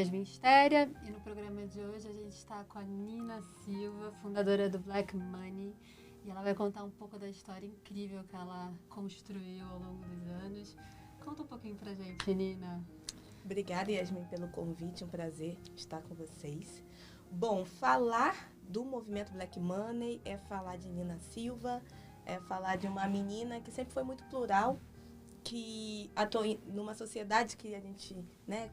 Yasmin Stéria e no programa de hoje a gente está com a Nina Silva, fundadora do Black Money, e ela vai contar um pouco da história incrível que ela construiu ao longo dos anos. Conta um pouquinho pra gente, Nina. Obrigada, Yasmin, pelo convite, um prazer estar com vocês. Bom, falar do movimento Black Money é falar de Nina Silva, é falar de uma menina que sempre foi muito plural, que atuou numa sociedade que a gente,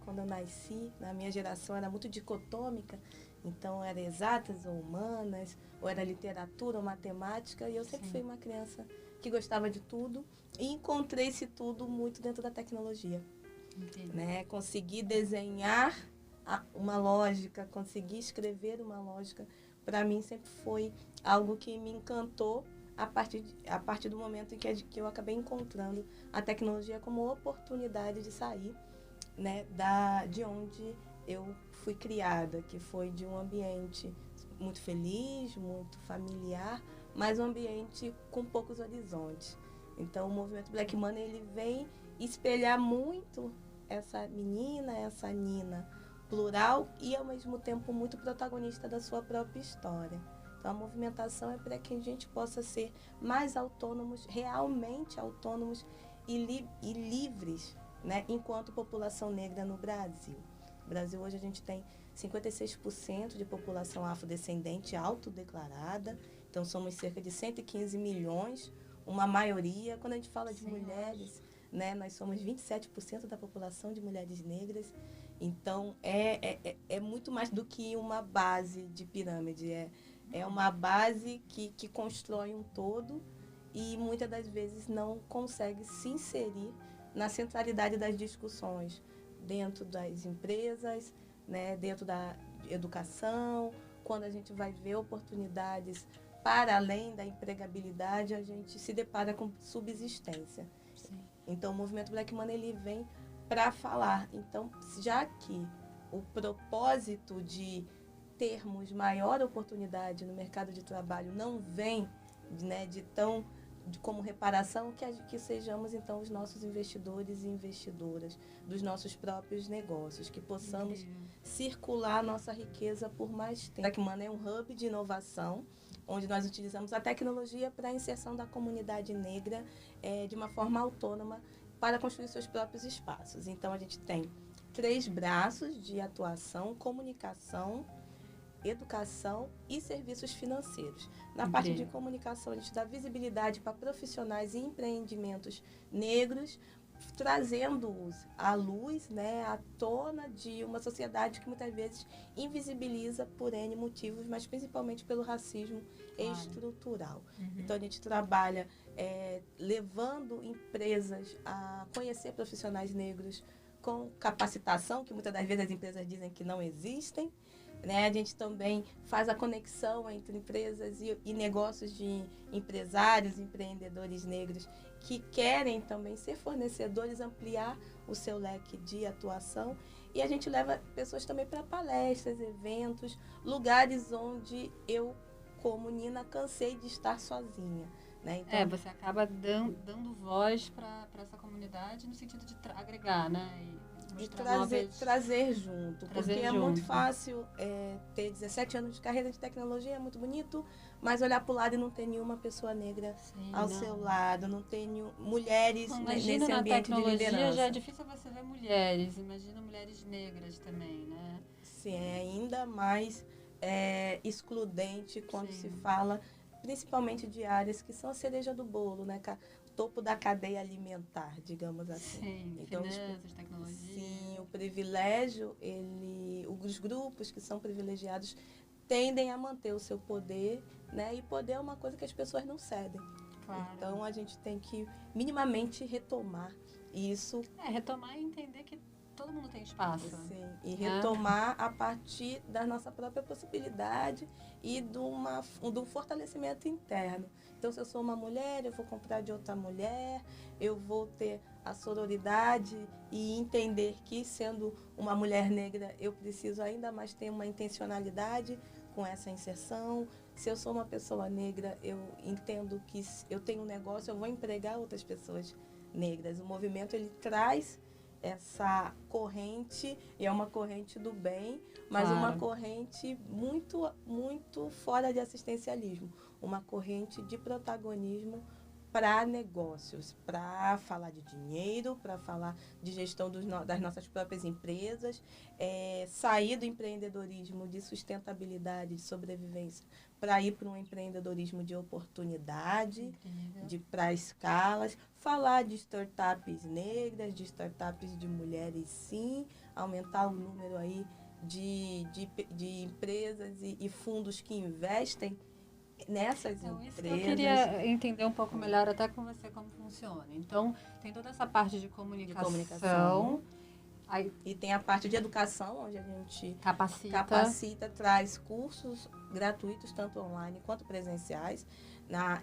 quando eu nasci, na minha geração era muito dicotômica, então era exatas ou humanas, ou era literatura ou matemática, e eu sempre fui uma criança que gostava de tudo e encontrei esse tudo muito dentro da tecnologia. Consegui desenhar uma lógica, consegui escrever uma lógica, para mim sempre foi algo que me encantou a partir do momento em que eu acabei encontrando a tecnologia como oportunidade de sair, de onde eu fui criada, que foi de um ambiente muito feliz, muito familiar, mas um ambiente com poucos horizontes. Então o movimento Black Money ele vem espelhar muito essa menina, essa Nina plural e ao mesmo tempo muito protagonista da sua própria história. Então a movimentação é para que a gente possa ser mais autônomos, realmente autônomos e livres, enquanto população negra no Brasil. No Brasil hoje a gente tem 56% de população afrodescendente autodeclarada, então somos cerca de 115 milhões, uma maioria. Quando a gente fala de mulheres, nós somos 27% da população de mulheres negras, então é muito mais do que uma base de pirâmide, é uma base que constrói um todo e muitas das vezes não consegue se inserir na centralidade das discussões dentro das empresas, dentro da educação. Quando a gente vai ver oportunidades para além da empregabilidade, a gente se depara com subsistência. Sim. Então o movimento Black Money ele vem para falar. Então, já que o propósito de termos maior oportunidade no mercado de trabalho não vem como reparação, que sejamos então os nossos investidores e investidoras dos nossos próprios negócios, que possamos circular a nossa riqueza por mais tempo. Black Money é um hub de inovação, onde nós utilizamos a tecnologia para a inserção da comunidade negra de uma forma autônoma para construir seus próprios espaços. Então a gente tem 3 braços de atuação: comunicação, educação e serviços financeiros. Na parte de comunicação, a gente dá visibilidade para profissionais e empreendimentos negros, trazendo-os à luz, à tona de uma sociedade que muitas vezes invisibiliza por N motivos, mas principalmente pelo racismo estrutural. Então a gente trabalha levando empresas a conhecer profissionais negros com capacitação, que muitas das vezes as empresas dizem que não existem. A gente também faz a conexão entre empresas e negócios de empresários, empreendedores negros que querem também ser fornecedores, ampliar o seu leque de atuação. E a gente leva pessoas também para palestras, eventos, lugares onde eu, como Nina, cansei de estar sozinha. Então, você acaba dando voz para essa comunidade no sentido de agregar, E trazer junto, porque é muito fácil ter 17 anos de carreira de tecnologia, é muito bonito, mas olhar para o lado e não ter nenhuma pessoa negra ao seu lado, não ter mulheres nesse ambiente de liderança. Já é difícil você ver mulheres, imagina mulheres negras também, né? Sim, é ainda mais excludente quando se fala, principalmente de áreas que são a cereja do bolo, topo da cadeia alimentar, digamos assim. Sim, então, finanças, tecnologia. Sim, o privilégio, os grupos que são privilegiados tendem a manter o seu poder, e poder é uma coisa que as pessoas não cedem. Claro. Então a gente tem que minimamente retomar isso. Retomar e entender que todo mundo tem espaço. Sim, e retomar a partir da nossa própria possibilidade e do fortalecimento interno. Então, se eu sou uma mulher, eu vou comprar de outra mulher, eu vou ter a sororidade e entender que, sendo uma mulher negra, eu preciso ainda mais ter uma intencionalidade com essa inserção. Se eu sou uma pessoa negra, eu entendo que eu tenho um negócio, eu vou empregar outras pessoas negras. O movimento, ele traz essa corrente, e é uma corrente do bem, mas Claro. uma corrente muito, muito fora de assistencialismo, uma corrente de protagonismo para negócios, para falar de dinheiro, para falar de gestão das nossas próprias empresas, sair do empreendedorismo de sustentabilidade, de sobrevivência, para ir para um empreendedorismo de oportunidade, Incrível. para escalas, falar de startups negras, de startups de mulheres, sim, aumentar o número aí de empresas e fundos que investem nessas Então, isso que eu empresas queria entender um pouco melhor até com você como funciona. Então, tem toda essa parte de de comunicação, comunicação. aí E tem a parte de educação, onde a gente capacita. traz cursos gratuitos, tanto online quanto presenciais,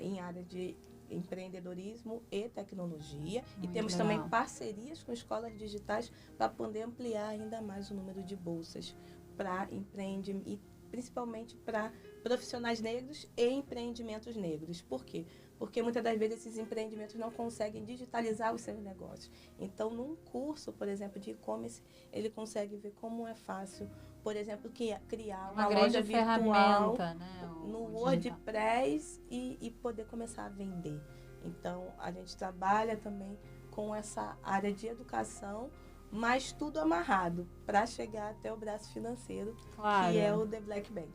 em área de empreendedorismo e tecnologia. E Muito temos legal. também parcerias com escolas digitais para poder ampliar ainda mais o número de bolsas para empreendimento e principalmente para profissionais negros e empreendimentos negros. Por quê? Porque muitas das vezes esses empreendimentos não conseguem digitalizar os seus negócios. Então, num curso, por exemplo, de e-commerce, ele consegue ver como é fácil, por exemplo, criar uma grande loja virtual ferramenta, né? no o digital. WordPress e poder começar a vender. Então, a gente trabalha também com essa área de educação, mas tudo amarrado para chegar até o braço financeiro, Claro. que é o The Black Bank.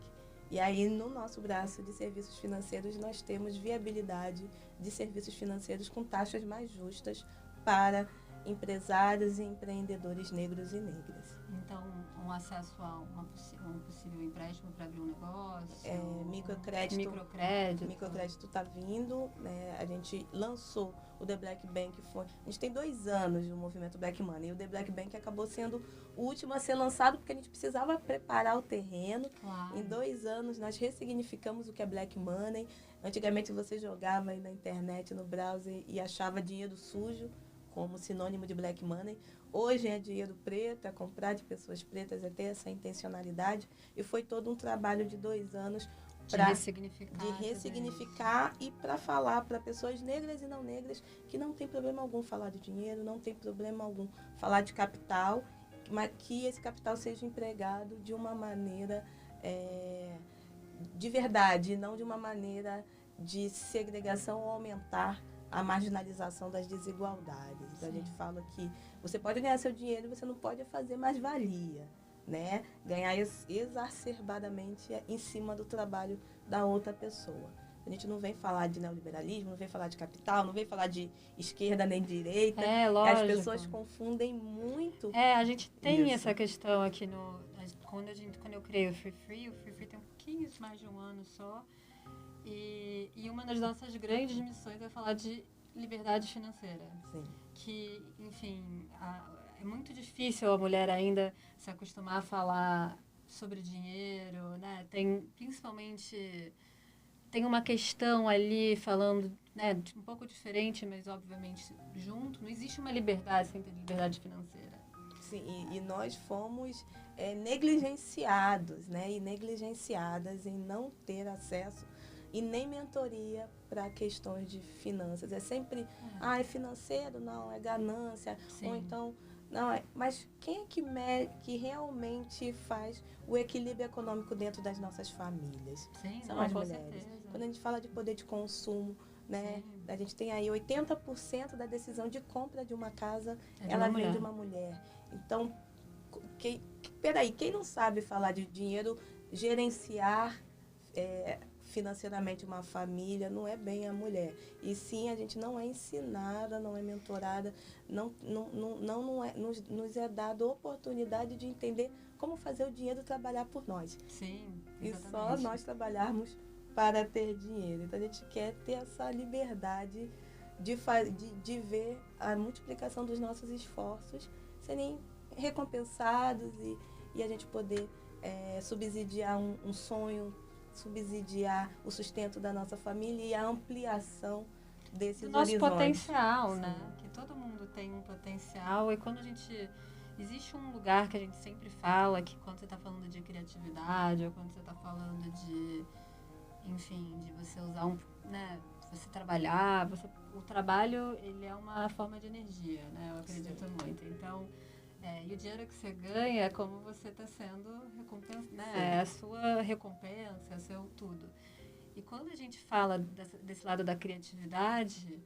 E aí, no nosso braço de serviços financeiros, nós temos viabilidade de serviços financeiros com taxas mais justas para empresários e empreendedores negros e negras. Então, um acesso a um possível empréstimo para abrir um negócio. Microcrédito. Microcrédito está vindo, né? A gente lançou o The Black Bank, a gente tem 2 anos do movimento Black Money, e o The Black Bank acabou sendo o último a ser lançado porque a gente precisava preparar o terreno. Claro. Em 2 anos nós ressignificamos o que é Black Money. Antigamente você jogava aí na internet, no browser e achava dinheiro sujo como sinônimo de Black Money. Hoje é dinheiro preto, é comprar de pessoas pretas, é ter essa intencionalidade. E foi todo um trabalho de 2 anos de ressignificar e para falar para pessoas negras e não negras que não tem problema algum falar de dinheiro, não tem problema algum falar de capital, mas que esse capital seja empregado de uma maneira de verdade, não de uma maneira de segregação ou aumentar a marginalização das desigualdades. Então, a gente fala que você pode ganhar seu dinheiro e você não pode fazer mais-valia, né? Ganhar exacerbadamente em cima do trabalho da outra pessoa. A gente não vem falar de neoliberalismo, não vem falar de capital, não vem falar de esquerda nem direita. Lógico. As pessoas confundem muito. A gente tem essa questão aqui quando eu criei o Free tem um pouquinho mais de um ano só. E uma das nossas grandes missões é falar de liberdade financeira. Sim. Que, enfim, é muito difícil a mulher ainda se acostumar a falar sobre dinheiro, né? Tem uma questão ali falando, né, um pouco diferente, mas obviamente junto. Não existe uma liberdade sem ter liberdade financeira. Sim, e nós fomos negligenciados, né? E negligenciadas em não ter acesso e nem mentoria para questões de finanças. É sempre, é financeiro? Não, é ganância. Sim. Ou então, não é. Mas quem é que realmente faz o equilíbrio econômico dentro das nossas famílias? Sim, são as mulheres. Certeza. Quando a gente fala de poder de consumo, né? Sim. A gente tem aí 80% da decisão de compra de uma casa, ela vem de uma mulher. Então, quem não sabe falar de dinheiro, gerenciar financeiramente uma família, não é bem a mulher. E sim, a gente não é ensinada, não é mentorada, nos é dada a oportunidade de entender como fazer o dinheiro trabalhar por nós. Sim, exatamente. E só nós trabalharmos para ter dinheiro. Então a gente quer ter essa liberdade de ver a multiplicação dos nossos esforços serem recompensados e a gente poder subsidiar um sonho, subsidiar o sustento da nossa família e a ampliação desses horizontes. Nosso potencial, né? Que todo mundo tem um potencial e quando a gente... Existe um lugar que a gente sempre fala que quando você está falando de criatividade ou quando você está falando de... Enfim, de você usar você trabalhar, o trabalho, ele é uma forma de energia, né? Eu acredito muito. Então, e o dinheiro que você ganha é como você está sendo recompensado, né? É a sua recompensa, é o seu tudo. E quando a gente fala desse lado da criatividade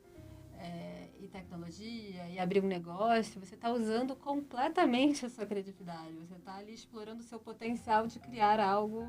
e tecnologia e abrir um negócio, você está usando completamente a sua criatividade. Você está ali explorando o seu potencial de criar algo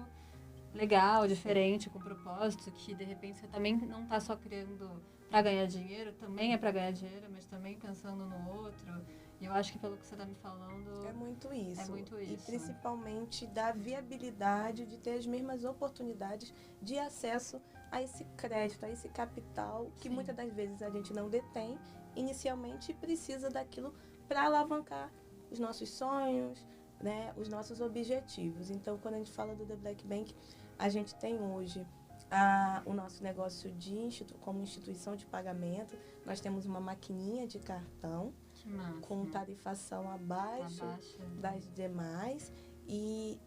legal, diferente, com propósito, que de repente você também não está só criando para ganhar dinheiro, também é para ganhar dinheiro, mas também pensando no outro. E eu acho que pelo que você está me falando, é muito isso. É muito isso. E principalmente da viabilidade de ter as mesmas oportunidades de acesso a esse crédito, a esse capital que Sim. muitas das vezes a gente não detém inicialmente e precisa daquilo para alavancar os nossos sonhos, né, os nossos objetivos. Então, quando a gente fala do The Black Bank, a gente tem hoje o nosso negócio como instituição de pagamento. Nós temos uma maquininha de cartão com tarifação abaixo das demais e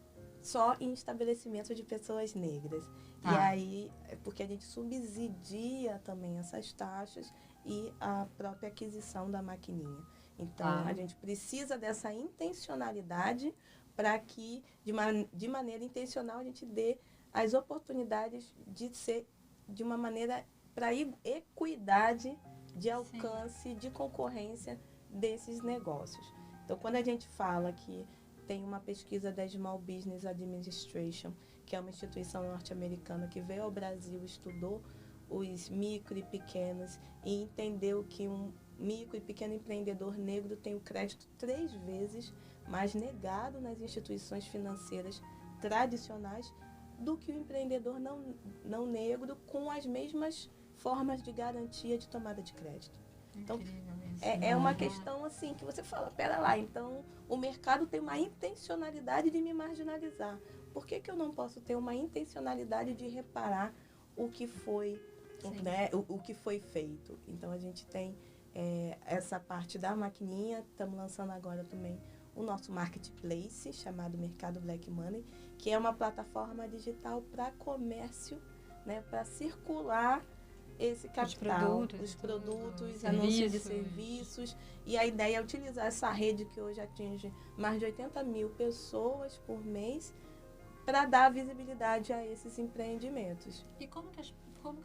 só em estabelecimento de pessoas negras. E aí, porque a gente subsidia também essas taxas e a própria aquisição da maquininha. Então, a gente precisa dessa intencionalidade para que, de maneira intencional, a gente dê as oportunidades de ser de uma maneira para equidade de alcance, de concorrência desses negócios. Então, quando a gente fala que tem uma pesquisa da Small Business Administration, que é uma instituição norte-americana que veio ao Brasil, estudou os micro e pequenos e entendeu que um micro e pequeno empreendedor negro tem o crédito 3 vezes mais negado nas instituições financeiras tradicionais do que o empreendedor não negro com as mesmas formas de garantia de tomada de crédito. Então, é uma questão assim que você fala, pera lá, então o mercado tem uma intencionalidade de me marginalizar. Por que eu não posso ter uma intencionalidade de reparar o que foi, né, o que foi feito? Então, a gente tem essa parte da maquininha, estamos lançando agora também o nosso marketplace, chamado Mercado Black Money, que é uma plataforma digital para comércio, né, para circular esse capital, os produtos, anúncios de serviços. E a ideia é utilizar essa rede que hoje atinge mais de 80 mil pessoas por mês para dar visibilidade a esses empreendimentos. E como que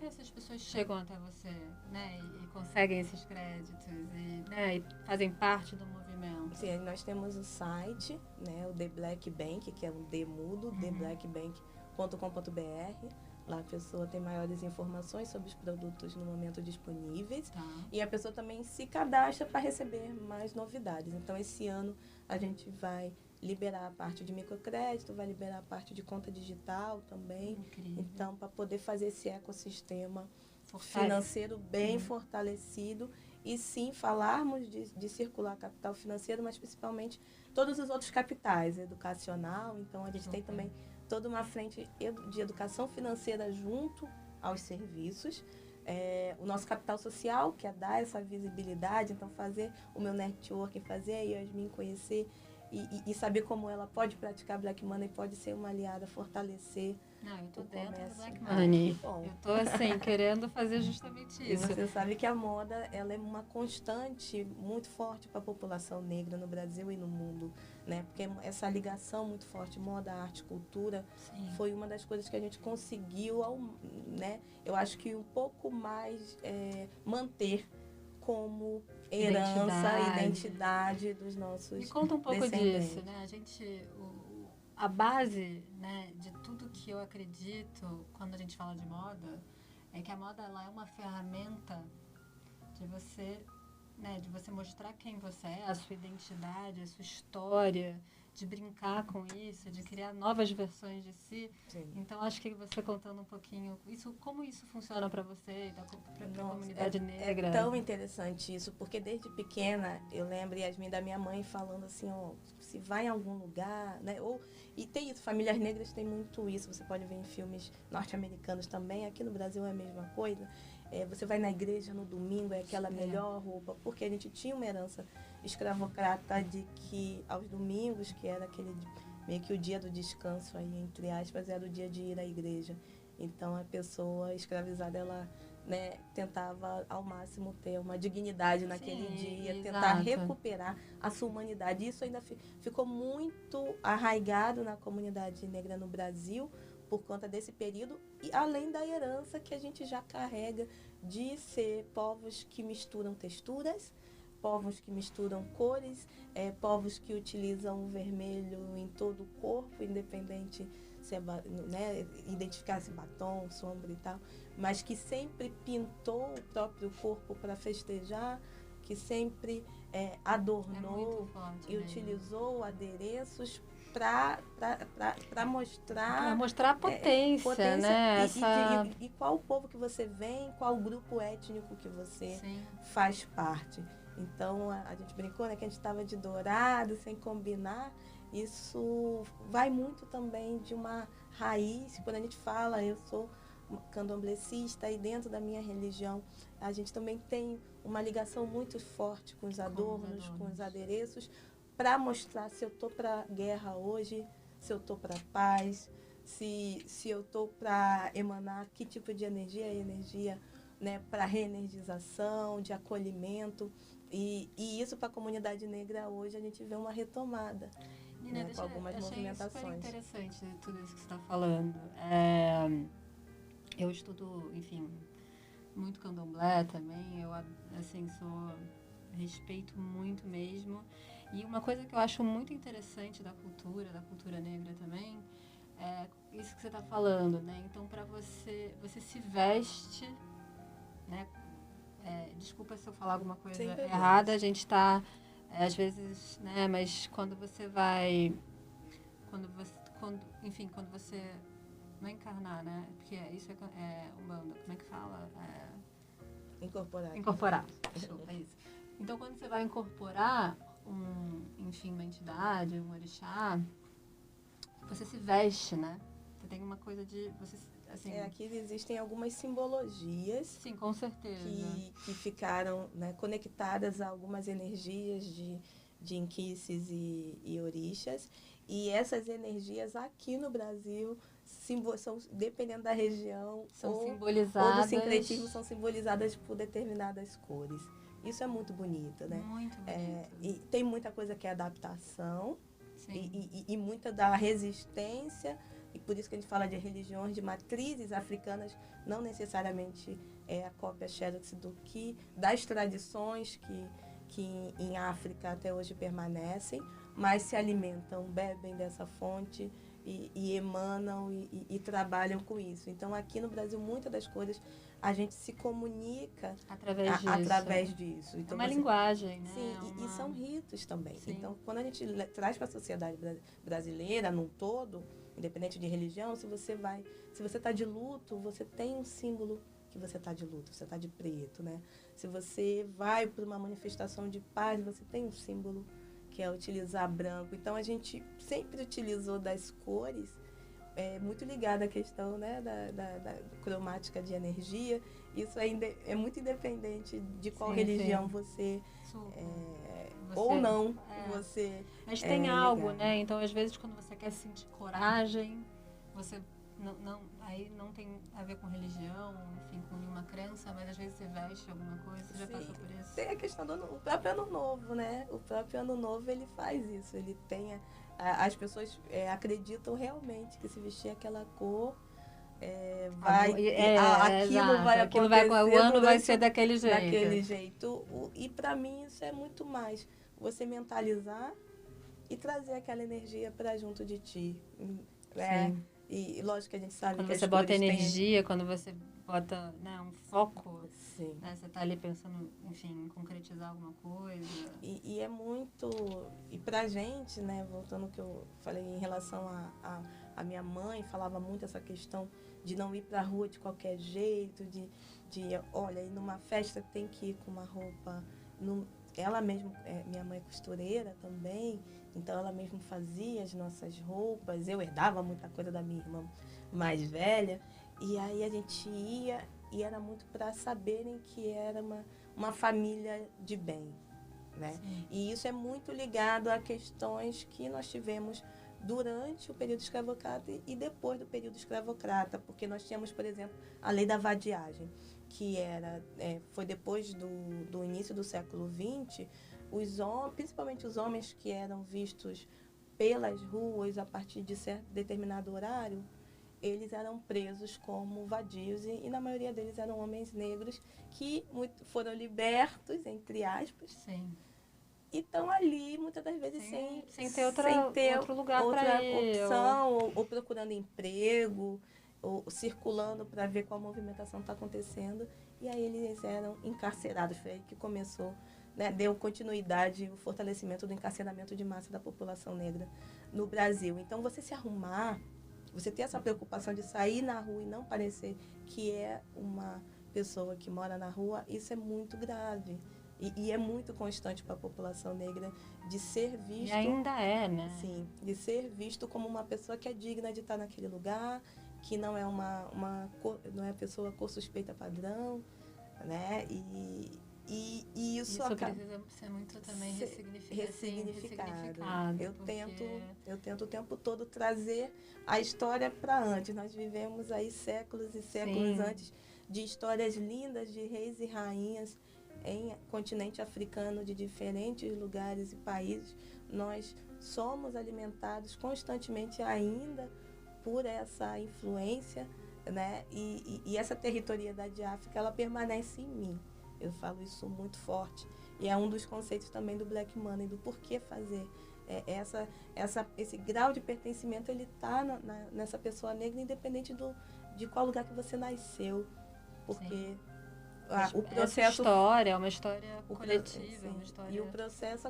essas pessoas chegam até você, né, e conseguem esses créditos e fazem parte do movimento? Sim, nós temos o site, né, o The Black Bank, que é um D mudo, theblackbank.com.br. Lá a pessoa tem maiores informações sobre os produtos no momento disponíveis. E a pessoa também se cadastra para receber mais novidades. Então, esse ano a gente vai liberar a parte de microcrédito, vai liberar a parte de conta digital também. Incrível. Então, para poder fazer esse ecossistema financeiro bem fortalecido. E sim, falarmos de circular capital financeiro, mas principalmente todos os outros capitais, educacional. Então, a gente tem também toda uma frente de educação financeira junto aos serviços. O nosso capital social, que é dar essa visibilidade, então fazer o meu networking, fazer a Yasmin conhecer e saber como ela pode praticar Black Money, pode ser uma aliada, fortalecer. Não, eu tô dentro do Black Money. Eu tô, assim, querendo fazer justamente isso. E você sabe que a moda, ela é uma constante muito forte para a população negra no Brasil e no mundo, né? Porque essa ligação muito forte, moda, arte, cultura, foi uma das coisas que a gente conseguiu, né? Eu acho que um pouco mais manter como herança, identidade dos nossos. Me conta um pouco disso, né? A base, né, de tudo que eu acredito quando a gente fala de moda é que a moda ela é uma ferramenta de você, né, de você mostrar quem você é, a sua identidade, a sua história, de brincar com isso, de criar novas versões de si. Então, acho que você contando um pouquinho como isso funciona para você e para a comunidade negra. É tão interessante isso, porque desde pequena eu lembro, Yasmin, da minha mãe falando assim, se vai em algum lugar, né? E tem isso, famílias negras têm muito isso, você pode ver em filmes norte-americanos também, aqui no Brasil é a mesma coisa. Você vai na igreja no domingo, é aquela melhor roupa, porque a gente tinha uma herança escravocrata de que aos domingos, que era aquele meio que o dia do descanso aí, entre aspas, era o dia de ir à igreja. Então a pessoa escravizada, ela né, tentava ao máximo ter uma dignidade naquele dia, exato. tentar recuperar a sua humanidade. Isso ainda ficou muito arraigado na comunidade negra no Brasil por conta desse período, e além da herança que a gente já carrega de ser povos que misturam texturas, povos que misturam cores, povos que utilizam o vermelho em todo o corpo, independente se é, né, identificar se batom, sombra e tal, mas que sempre pintou o próprio corpo para festejar, que sempre adornou e utilizou adereços para mostrar... Para mostrar a potência, né? E qual povo que você vem, qual grupo étnico que você Sim. faz parte. Então, a gente brincou, né, que a gente estava de dourado, sem combinar. Isso vai muito também de uma raiz. Quando a gente fala, eu sou candomblecista, e dentro da minha religião a gente também tem uma ligação muito forte com os adornos, com os adereços, para mostrar se eu estou para guerra hoje, se eu estou para paz, se eu estou para emanar que tipo de energia, né, para reenergização, de acolhimento. E isso para a comunidade negra hoje a gente vê uma retomada, Nina, né, com algumas movimentações. Super interessante tudo isso que você está falando. Eu estudo, enfim, muito candomblé também. Eu, assim, respeito muito mesmo. E uma coisa que eu acho muito interessante da cultura negra também, é isso que você está falando, né? Então, para você se veste, né? Desculpa se eu falar alguma coisa errada, a gente está, às vezes, né? Mas quando você vai, quando você não encarnar, né? Porque isso é Umbanda, como é que fala? Incorporar. Desculpa, é isso. Então, quando você vai incorporar uma entidade, um orixá, você se veste, né? Você tem uma coisa de... Assim, aqui existem algumas simbologias. Sim, com certeza. Que ficaram, né, conectadas a algumas energias de inquices e orixás. E essas energias aqui no Brasil são, dependendo da região ou do sincretismo, são simbolizadas por determinadas cores. Isso é muito bonito, né? Muito bonito. E tem muita coisa que é adaptação e muita da resistência, e por isso que a gente fala de religiões, de matrizes africanas, não necessariamente é a cópia xerox das tradições que em África até hoje permanecem, mas se alimentam, bebem dessa fonte e emanam e trabalham com isso. Então, aqui no Brasil, muitas das coisas a gente se comunica através disso. Então, é uma linguagem, né? Sim, e são ritos também. Sim. Então, quando a gente traz para a sociedade brasileira num todo, independente de religião, se você está de luto, você tem um símbolo que você está de luto, você está de preto, né? Se você vai para uma manifestação de paz, você tem um símbolo que é utilizar branco. Então, a gente sempre utilizou das cores, muito ligado à questão, né, da cromática de energia. Isso ainda é muito independente de qual religião você ou não você mas tem algo, ligado, né? Então, às vezes, quando você quer sentir coragem, você aí não tem a ver com religião, enfim, com nenhuma crença, mas às vezes você veste alguma coisa, você já passou por isso? Tem a questão do próprio Ano Novo, né? O próprio Ano Novo, ele faz isso, ele tem as pessoas acreditam realmente que se vestir aquela cor aquilo vai acontecer, o ano vai ser daquele jeito. E para mim isso é muito mais você mentalizar e trazer aquela energia para junto de ti. E lógico que a gente sabe quando que você bota energia, quando você bota, né, um foco, né, você está ali pensando, enfim, em concretizar alguma coisa. E é muito... E pra gente, né, voltando ao que eu falei em relação a minha mãe, falava muito essa questão de não ir pra rua de qualquer jeito, olha, ir numa festa tem que ir com uma roupa... Ela mesma, minha mãe é costureira também, então ela mesma fazia as nossas roupas. Eu herdava muita coisa da minha irmã mais velha. E aí a gente ia e era muito para saberem que era uma família de bem, né? E isso é muito ligado a questões que nós tivemos durante o período escravocrata e depois do período escravocrata, porque nós tínhamos, por exemplo, a lei da vadiagem, que foi depois do início do século XX, principalmente os homens que eram vistos pelas ruas a partir de determinado horário, eles eram presos como vadios e na maioria deles eram homens negros que foram libertos, entre aspas. Sim. E estão ali, muitas das vezes, sem ter outro lugar para ir. Opção, ou procurando emprego, ou circulando para ver qual movimentação está acontecendo. E aí eles eram encarcerados. Foi aí que começou, né, deu continuidade o fortalecimento do encarceramento de massa da população negra no Brasil. Então, você se arrumar, você ter essa preocupação de sair na rua e não parecer que é uma pessoa que mora na rua, isso é muito grave. E é muito constante para a população negra de ser visto... E ainda é, né? Sim, de ser visto como uma pessoa que é digna de estar naquele lugar, que não é não é pessoa cor suspeita padrão, né? E isso acaba... precisa ser muito também ressignificado. Eu tento o tempo todo trazer a história para antes. Nós vivemos aí séculos e séculos antes de histórias lindas de reis e rainhas em continente africano, de diferentes lugares e países. Nós somos alimentados constantemente ainda por essa influência, né? E essa territorialidade de África, ela permanece em mim. Eu falo isso muito forte. E é um dos conceitos também do Black Money, do porquê fazer. Esse grau de pertencimento, ele está nessa pessoa negra, independente de qual lugar que você nasceu. Porque o processo... É uma história coletiva. Uma história... E o processo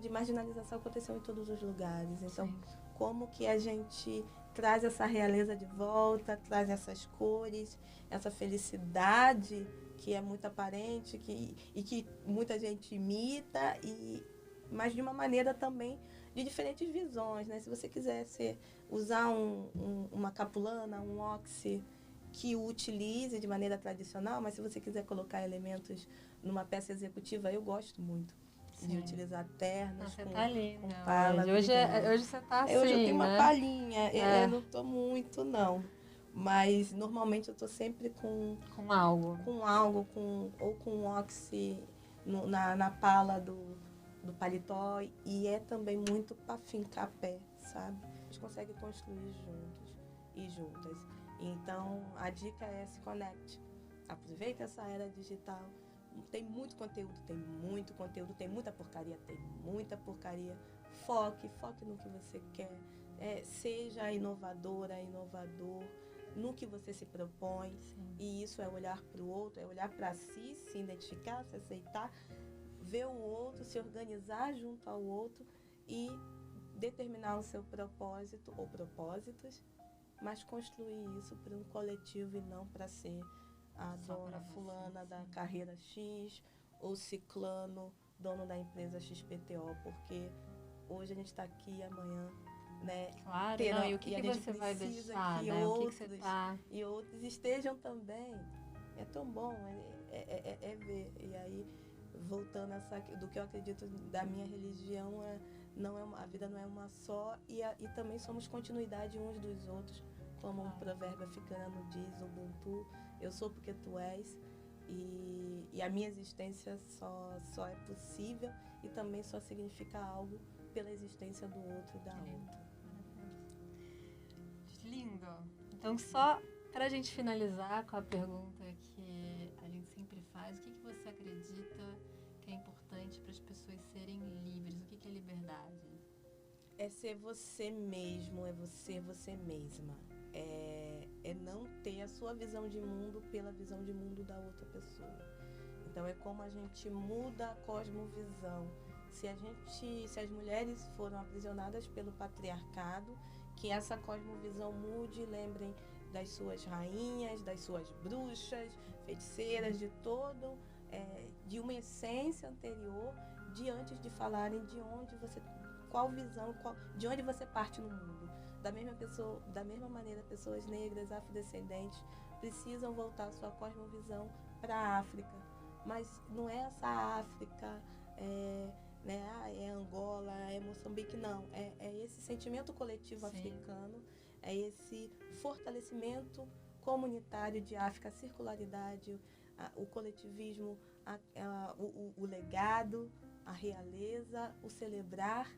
de marginalização aconteceu em todos os lugares. Então, como que a gente traz essa realeza de volta, traz essas cores, essa felicidade que é muito aparente e que muita gente imita, mas de uma maneira também de diferentes visões, né? Se você quiser usar uma capulana, um oxi, que o utilize de maneira tradicional, mas se você quiser colocar elementos numa peça executiva, eu gosto muito de utilizar ternos com pala. Hoje você está assim, hoje eu tenho uma palhinha, eu não estou muito, não. Mas normalmente eu estou sempre com algo. Ou com oxi na pala do paletó. E é também muito para fincar pé, sabe? A gente consegue construir juntos e juntas. Então, a dica é se conecte. Aproveita essa era digital. Tem muito conteúdo, tem muita porcaria. Foque no que você quer. Seja inovador no que você se propõe. Sim. E isso é olhar para o outro, é olhar para si, se identificar, se aceitar, ver o outro, se organizar junto ao outro e determinar o seu propósito ou propósitos, mas construir isso para um coletivo e não para ser a dona fulana da carreira X ou ciclano, dono da empresa XPTO, porque hoje a gente está aqui, amanhã, né? Claro, e o que você vai deixar, que né? outros, o que você tá... e outros estejam também. É tão bom, é ver. E aí, voltando do que eu acredito da minha religião, a vida não é uma só, e também somos continuidade uns dos outros, como um provérbio africano diz, Ubuntu, eu sou porque tu és, e a minha existência só é possível e também só significa algo pela existência do outro e da outra. Lindo! Então, só para a gente finalizar com a pergunta que a gente sempre faz, o que você acredita que é importante para as pessoas serem livres? O que é liberdade? É ser você mesmo, é você mesma. É não ter a sua visão de mundo pela visão de mundo da outra pessoa. Então é como a gente muda a cosmovisão. Se as mulheres foram aprisionadas pelo patriarcado, que essa cosmovisão mude, lembrem das suas rainhas, das suas bruxas, feiticeiras, de uma essência anterior, de antes de falarem de onde você parte no mundo. Da mesma maneira, pessoas negras, afrodescendentes, precisam voltar a sua cosmovisão para a África. Mas não é essa África, é Angola, é Moçambique, não. É esse sentimento coletivo africano, é esse fortalecimento comunitário de África, a circularidade, o coletivismo, o legado, a realeza, o celebrar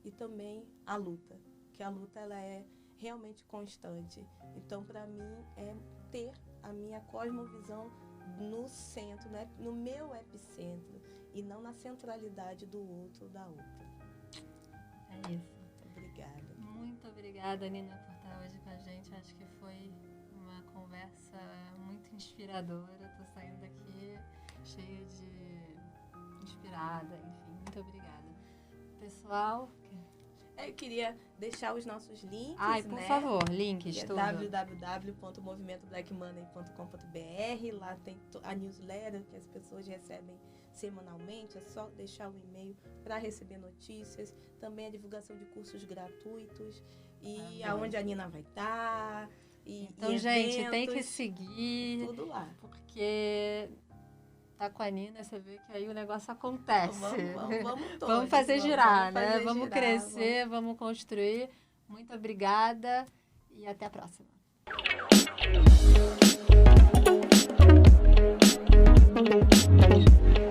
e também a luta. Que a luta ela é realmente constante. Então, para mim, é ter a minha cosmovisão no centro, né? No meu epicentro, e não na centralidade do outro ou da outra. É isso. Obrigada. Muito obrigada, Nina, por estar hoje com a gente. Acho que foi uma conversa muito inspiradora. Estou saindo daqui cheia de inspirada, enfim. Muito obrigada. Pessoal... Eu queria deixar os nossos links, Ai, por favor, links, tudo. www.movimentoblackmoney.com.br. Lá tem a newsletter que as pessoas recebem semanalmente. É só deixar o e-mail para receber notícias. Também a divulgação de cursos gratuitos. E aonde a Nina vai estar. Então, gente, tem que seguir. Tudo lá. Porque... tá com a Nina, você vê que aí o negócio acontece. Vamos todos. Vamos fazer girar, né? Fazer vamos girar, crescer, vamos construir. Muito obrigada e até a próxima.